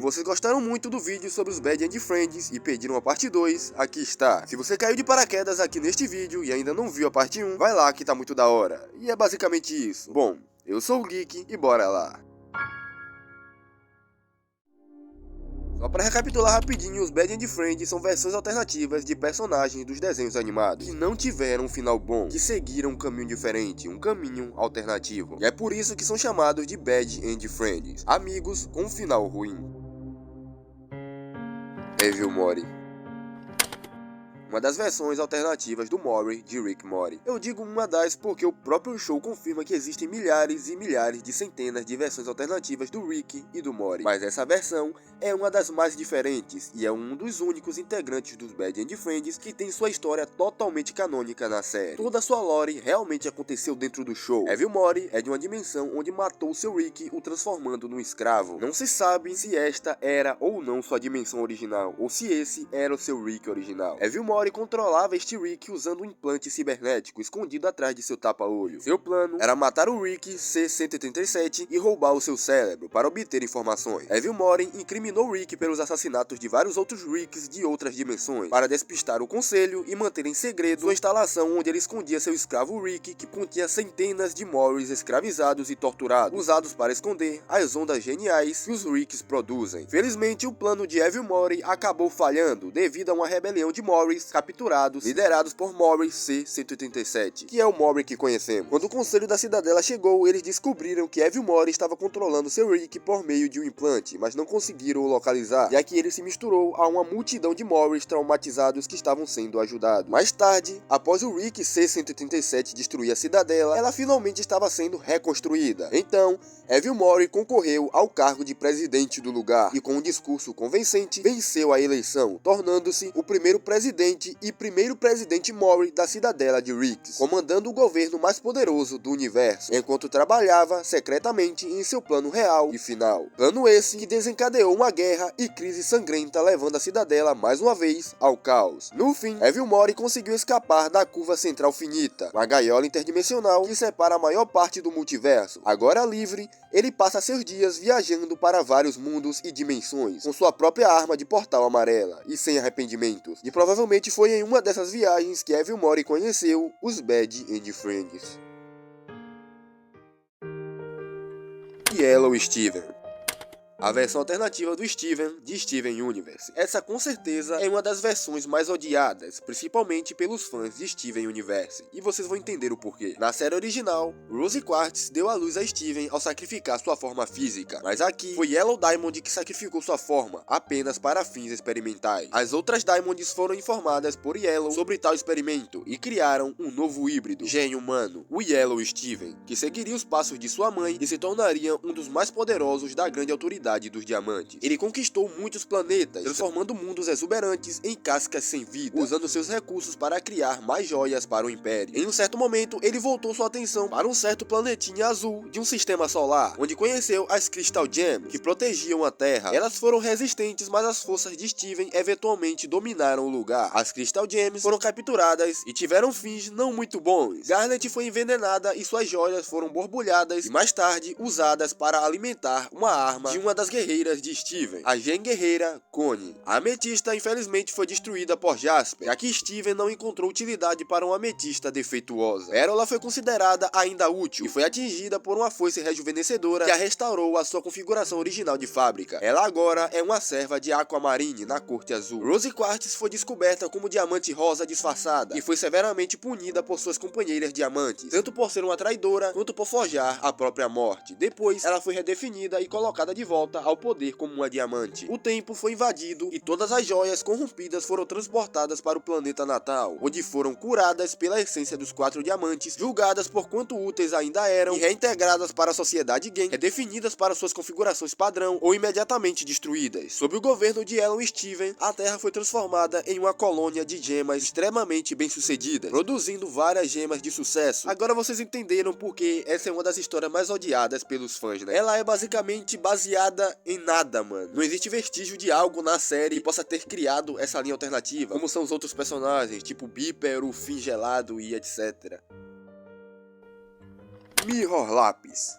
vocês gostaram muito do vídeo sobre os Bad and Friends e pediram a parte 2, aqui está. Se você caiu de paraquedas aqui neste vídeo e ainda não viu a parte 1, vai lá que tá muito da hora. E é basicamente isso. Bom, eu sou o Geek e bora lá. Só para recapitular rapidinho, os Bad and Friends são versões alternativas de personagens dos desenhos animados que não tiveram um final bom, que seguiram um caminho diferente, um caminho alternativo. E é por isso que são chamados de Bad and Friends, amigos com um final ruim. Evil Morty, uma das versões alternativas do Morty de Rick and Morty. Eu digo uma das porque o próprio show confirma que existem milhares e milhares de centenas de versões alternativas do Rick e do Morty, mas essa versão é uma das mais diferentes e é um dos únicos integrantes dos Bad and Friends que tem sua história totalmente canônica na série. Toda sua lore realmente aconteceu dentro do show. Evil Morty é de uma dimensão onde matou seu Rick, o transformando num escravo. Não se sabe se esta era ou não sua dimensão original, ou se esse era o seu Rick original. Evil Morty controlava este Rick usando um implante cibernético escondido atrás de seu tapa-olho. Seu plano era matar o Rick C-137 e roubar o seu cérebro para obter informações. Evil Morty incriminou Rick pelos assassinatos de vários outros Ricks de outras dimensões, para despistar o conselho e manter em segredo sua instalação onde ele escondia seu escravo Rick, que continha centenas de Mortys escravizados e torturados, usados para esconder as ondas geniais que os Ricks produzem. Felizmente, o plano de Evil Morty acabou falhando devido a uma rebelião de Mortys capturados, liderados por Morty C-137, que é o Morty que conhecemos. Quando o conselho da cidadela chegou, eles descobriram que Evil Morty estava controlando seu Rick por meio de um implante, mas não conseguiram o localizar, já que ele se misturou a uma multidão de Mortys traumatizados que estavam sendo ajudados. Mais tarde, após o Rick C-137 destruir a cidadela, ela finalmente estava sendo reconstruída. Então, Evil Morty concorreu ao cargo de presidente do lugar e com um discurso convincente venceu a eleição, tornando-se o primeiro presidente e primeiro presidente Morty da cidadela de Ricks, comandando o governo mais poderoso do universo, enquanto trabalhava secretamente em seu plano real e final. Plano esse que desencadeou uma guerra e crise sangrenta, levando a cidadela mais uma vez ao caos. No fim, Evil Morty conseguiu escapar da curva central finita, uma gaiola interdimensional que separa a maior parte do multiverso. Agora livre, ele passa seus dias viajando para vários mundos e dimensões, com sua própria arma de portal amarela, e sem arrependimentos. E provavelmente foi em uma dessas viagens que Evil Morty conheceu os Bad and Friends. Yellow Steven, a versão alternativa do Steven, de Steven Universe. Essa com certeza é uma das versões mais odiadas, principalmente pelos fãs de Steven Universe, e vocês vão entender o porquê. Na série original, Rose Quartz deu à luz a Steven ao sacrificar sua forma física, mas aqui foi Yellow Diamond que sacrificou sua forma, apenas para fins experimentais. As outras Diamonds foram informadas por Yellow sobre tal experimento e criaram um novo híbrido, gen humano, o Yellow Steven, que seguiria os passos de sua mãe e se tornaria um dos mais poderosos da grande autoridade dos diamantes. Ele conquistou muitos planetas, transformando mundos exuberantes em cascas sem vida, usando seus recursos para criar mais joias para o Império. Em um certo momento, ele voltou sua atenção para um certo planetinha azul de um sistema solar, onde conheceu as Crystal Gems, que protegiam a Terra. Elas foram resistentes, mas as forças de Steven eventualmente dominaram o lugar. As Crystal Gems foram capturadas e tiveram fins não muito bons. Garnet foi envenenada e suas joias foram borbulhadas e mais tarde usadas para alimentar uma arma de uma das guerreiras de Steven, a Gen Guerreira Connie. A ametista infelizmente foi destruída por Jasper, já que Steven não encontrou utilidade para uma ametista defeituosa. Pérola foi considerada ainda útil e foi atingida por uma foice rejuvenescedora que a restaurou à sua configuração original de fábrica. Ela agora é uma serva de Aquamarine na Corte Azul. Rose Quartz foi descoberta como diamante rosa disfarçada e foi severamente punida por suas companheiras diamantes, tanto por ser uma traidora quanto por forjar a própria morte. Depois, ela foi redefinida e colocada de volta ao poder como uma diamante. O tempo foi invadido e todas as joias corrompidas foram transportadas para o planeta natal, onde foram curadas pela essência dos 4 diamantes, julgadas por quanto úteis ainda eram e reintegradas para a sociedade Gen, redefinidas para suas configurações padrão ou imediatamente destruídas. Sob o governo de Yellow Steven, a Terra foi transformada em uma colônia de gemas extremamente bem-sucedidas, produzindo várias gemas de sucesso. Agora vocês entenderam porque essa é uma das histórias mais odiadas pelos fãs, né? Ela é basicamente baseada em nada, mano. Não existe vestígio de algo na série que possa ter criado essa linha alternativa, como são os outros personagens, tipo Beeper, o Fim Gelado e etc. Mirror Lápis,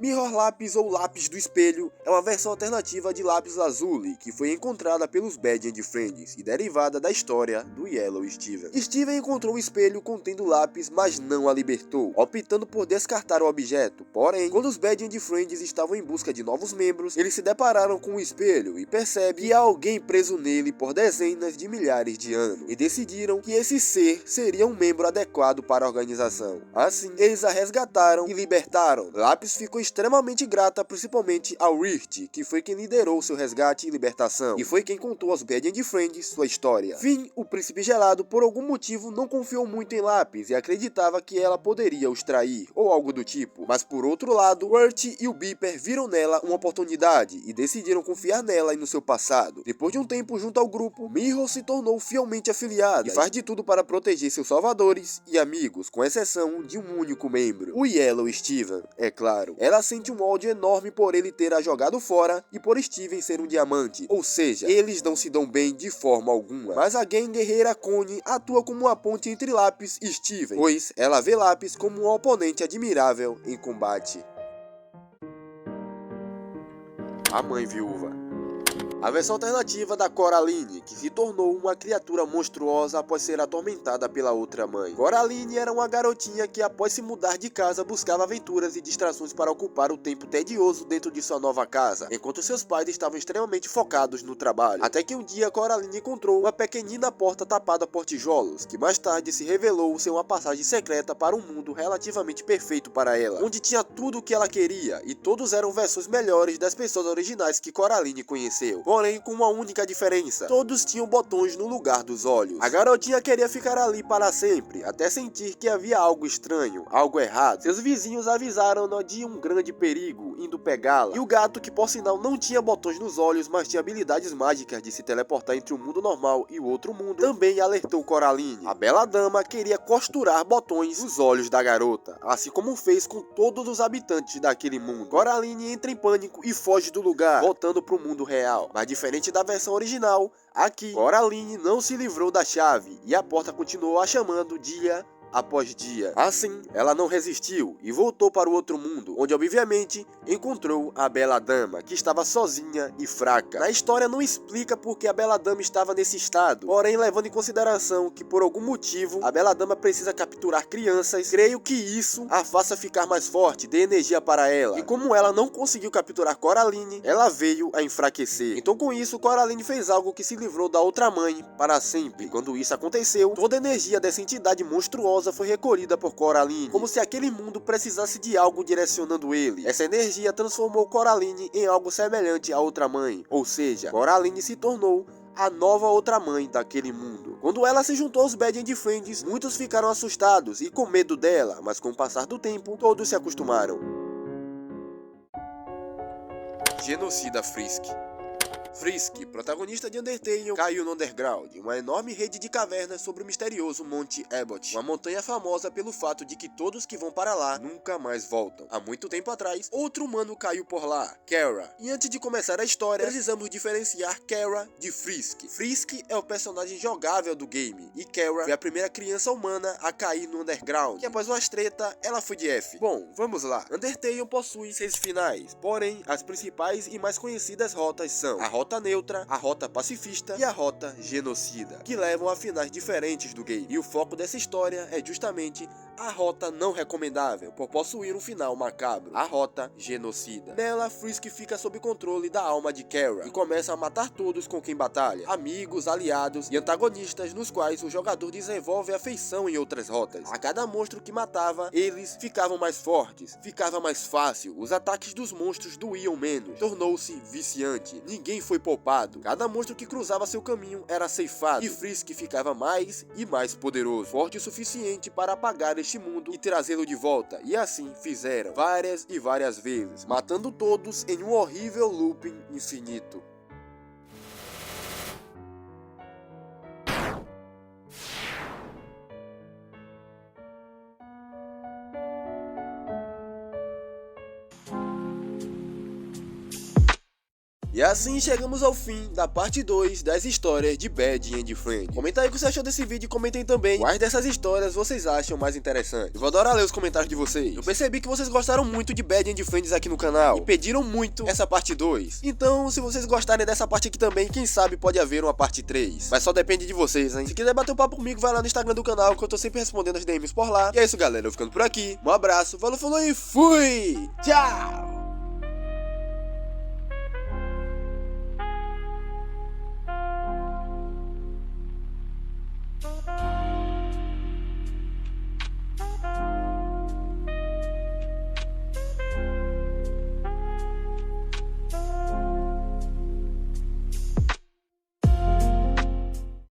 Mirror Lápis ou Lápis do Espelho é uma versão alternativa de Lápis Lazuli que foi encontrada pelos Bad and Friends e derivada da história do Yellow Steven. Steven encontrou o espelho contendo lápis, mas não a libertou, optando por descartar o objeto. Porém, quando os Bad and Friends estavam em busca de novos membros, eles se depararam com o espelho e percebem que há alguém preso nele por dezenas de milhares de anos, e decidiram que esse ser seria um membro adequado para a organização. Assim, eles a resgataram e libertaram. Lápis ficou extremamente grata, principalmente ao Rirt, que foi quem liderou seu resgate e libertação, e foi quem contou aos Bad and Friends sua história. Finn, o príncipe gelado, por algum motivo não confiou muito em Lápis e acreditava que ela poderia os trair, ou algo do tipo. Mas por outro lado, Wirt e o Beeper viram nela uma oportunidade e decidiram confiar nela e no seu passado. Depois de um tempo junto ao grupo, Mirror se tornou fielmente afiliada e faz de tudo para proteger seus salvadores e amigos, com exceção de um único membro, o Yellow Steven, é claro. Ela sente um ódio enorme por ele ter a jogado fora e por Steven ser um diamante, ou seja, eles não se dão bem de forma alguma. Mas a gang guerreira Connie atua como uma ponte entre Lápis e Steven, pois ela vê Lápis como um oponente admirável em combate. A Mãe Viúva. A versão alternativa da Coraline, que se tornou uma criatura monstruosa após ser atormentada pela outra mãe. Coraline era uma garotinha que, após se mudar de casa, buscava aventuras e distrações para ocupar o tempo tedioso dentro de sua nova casa, enquanto seus pais estavam extremamente focados no trabalho. Até que um dia Coraline encontrou uma pequenina porta tapada por tijolos, que mais tarde se revelou ser uma passagem secreta para um mundo relativamente perfeito para ela, onde tinha tudo o que ela queria, e todos eram versões melhores das pessoas originais que Coraline conheceu. Porém, com uma única diferença: todos tinham botões no lugar dos olhos. A garotinha queria ficar ali para sempre, até sentir que havia algo estranho, algo errado. Seus vizinhos avisaram-na de um grande perigo indo pegá-la, e o gato, que por sinal não tinha botões nos olhos, mas tinha habilidades mágicas de se teleportar entre o mundo normal e o outro mundo, também alertou Coraline. A bela dama queria costurar botões nos olhos da garota, assim como fez com todos os habitantes daquele mundo. Coraline entra em pânico e foge do lugar, voltando para o mundo real. Mas diferente da versão original, aqui Coraline não se livrou da chave e a porta continuou a chamando dia após dia. Assim, ela não resistiu e voltou para o outro mundo, onde obviamente encontrou a bela dama, que estava sozinha e fraca. Na história não explica por que a bela dama estava nesse estado, porém, levando em consideração que por algum motivo a bela dama precisa capturar crianças, creio que isso a faça ficar mais forte, dê energia para ela. E como ela não conseguiu capturar Coraline, ela veio a enfraquecer. Então com isso, Coraline fez algo que se livrou da outra mãe para sempre. E quando isso aconteceu, toda a energia dessa entidade monstruosa foi recolhida por Coraline, como se aquele mundo precisasse de algo direcionando ele. Essa energia transformou Coraline em algo semelhante à outra mãe, ou seja, Coraline se tornou a nova outra mãe daquele mundo. Quando ela se juntou aos Bad and Friends, muitos ficaram assustados e com medo dela, mas com o passar do tempo, todos se acostumaram. Genocida Frisk. Frisk, protagonista de Undertale, caiu no Underground, uma enorme rede de cavernas sobre o misterioso Monte Abbott, uma montanha famosa pelo fato de que todos que vão para lá nunca mais voltam. Há muito tempo atrás, outro humano caiu por lá, Kara. E antes de começar a história, precisamos diferenciar Kara de Frisk. Frisk é o personagem jogável do game, e Kara foi a primeira criança humana a cair no Underground, e após uma treta, ela foi de F. Bom, vamos lá. Undertale possui 6 finais, porém, as principais e mais conhecidas rotas são a rota neutra, a rota pacifista e a rota genocida, que levam a finais diferentes do game. E o foco dessa história é justamente a rota não recomendável, por possuir um final macabro, a rota genocida. Nela, Frisk fica sob controle da alma de Kara e começa a matar todos com quem batalha, amigos, aliados e antagonistas, nos quais o jogador desenvolve afeição em outras rotas. A cada monstro que matava, eles ficavam mais fortes, ficava mais fácil, os ataques dos monstros doíam menos, tornou-se viciante, ninguém foi poupado, cada monstro que cruzava seu caminho era ceifado, e Frisk ficava mais e mais poderoso, forte o suficiente para apagar este mundo e trazê-lo de volta, e assim fizeram, várias e várias vezes, matando todos em um horrível looping infinito. E assim chegamos ao fim da parte 2 das histórias de Bad and Friends. Comenta aí o que você achou desse vídeo e comentem também quais dessas histórias vocês acham mais interessantes. Eu vou adorar ler os comentários de vocês. Eu percebi que vocês gostaram muito de Bad and Friends aqui no canal e pediram muito essa parte 2. Então, se vocês gostarem dessa parte aqui também, quem sabe pode haver uma parte 3. Mas só depende de vocês, hein? Se quiser bater um papo comigo, vai lá no Instagram do canal, que eu tô sempre respondendo as DMs por lá. E é isso, galera. Eu ficando por aqui. Um abraço, falou e fui! Tchau!